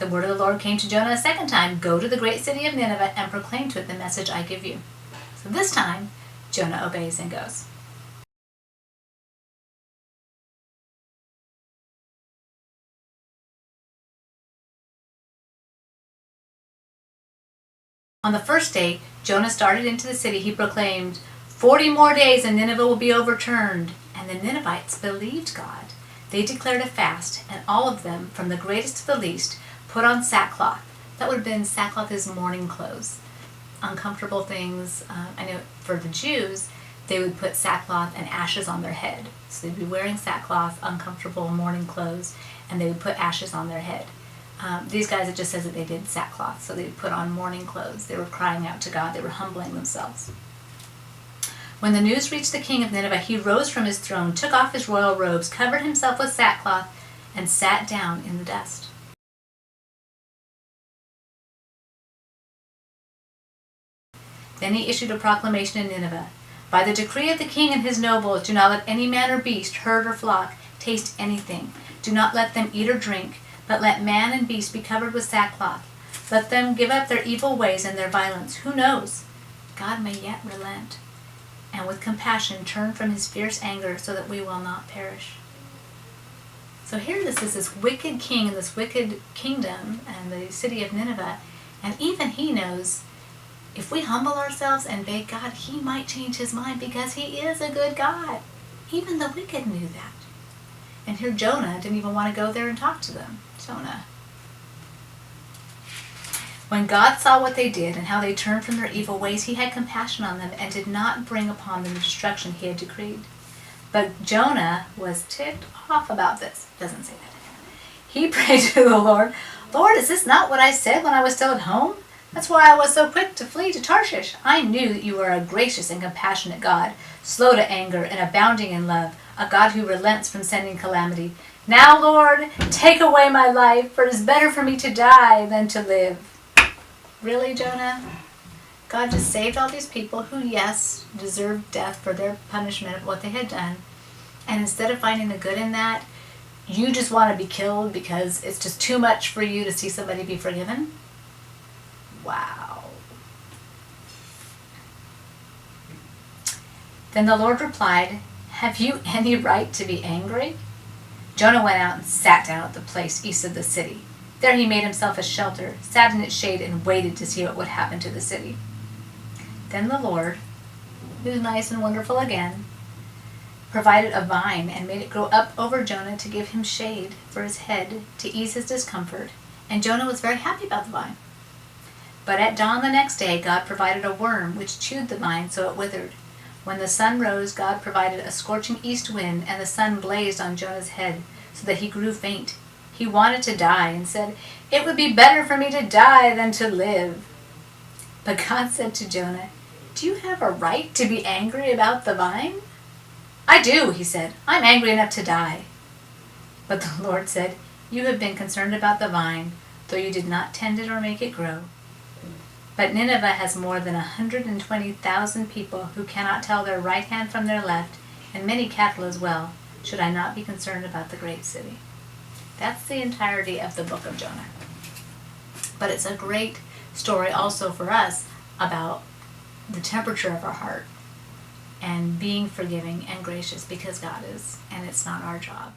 The word of the Lord came to Jonah a second time. Go to the great city of Nineveh and proclaim to it the message I give you. So this time, Jonah obeys and goes. On the first day, Jonah started into the city. He proclaimed, 40 more days and Nineveh will be overturned. And the Ninevites believed God. They declared a fast, and all of them, from the greatest to the least, put on sackcloth. That would have been sackcloth is mourning clothes. Uncomfortable things. I know for the Jews, they would put sackcloth and ashes on their head. So they'd be wearing sackcloth, uncomfortable mourning clothes, and they would put ashes on their head. These guys, it just says that they did sackcloth, so they would put on mourning clothes. They were crying out to God. They were humbling themselves. When the news reached the king of Nineveh, he rose from his throne, took off his royal robes, covered himself with sackcloth, and sat down in the dust. Then he issued a proclamation in Nineveh. By the decree of the king and his nobles, do not let any man or beast, herd or flock, taste anything. Do not let them eat or drink, but let man and beast be covered with sackcloth. Let them give up their evil ways and their violence. Who knows? God may yet relent, and with compassion turn from his fierce anger so that we will not perish. So here this is this wicked king in this wicked kingdom and the city of Nineveh, and even he knows if we humble ourselves and beg God, he might change his mind because he is a good God. Even the wicked knew that. And here Jonah didn't even want to go there and talk to them. Jonah. When God saw what they did and how they turned from their evil ways, he had compassion on them and did not bring upon them the destruction he had decreed. But Jonah was ticked off about this. Doesn't say that. He prayed to the Lord, Lord, is this not what I said when I was still at home? That's why I was so quick to flee to Tarshish. I knew that you are a gracious and compassionate God, slow to anger and abounding in love, a God who relents from sending calamity. Now, Lord, take away my life, for it is better for me to die than to live. Really, Jonah? God just saved all these people who, yes, deserved death for their punishment of what they had done. And instead of finding the good in that, you just want to be killed because it's just too much for you to see somebody be forgiven? Wow. Then the Lord replied, have you any right to be angry? Jonah went out and sat down at the place east of the city. There he made himself a shelter, sat in its shade, and waited to see what would happen to the city. Then the Lord, who's nice and wonderful again, provided a vine and made it grow up over Jonah to give him shade for his head to ease his discomfort, and Jonah was very happy about the vine. But at dawn the next day, God provided a worm which chewed the vine so it withered. When the sun rose, God provided a scorching east wind, and the sun blazed on Jonah's head so that he grew faint. He wanted to die and said, it would be better for me to die than to live. But God said to Jonah, do you have a right to be angry about the vine? I do, he said. I'm angry enough to die. But the Lord said, you have been concerned about the vine, though you did not tend it or make it grow. But Nineveh has more than 120,000 people who cannot tell their right hand from their left, and many cattle as well. Should I not be concerned about the great city? That's the entirety of the book of Jonah. But it's a great story also for us about the temperature of our heart and being forgiving and gracious because God is, and it's not our job.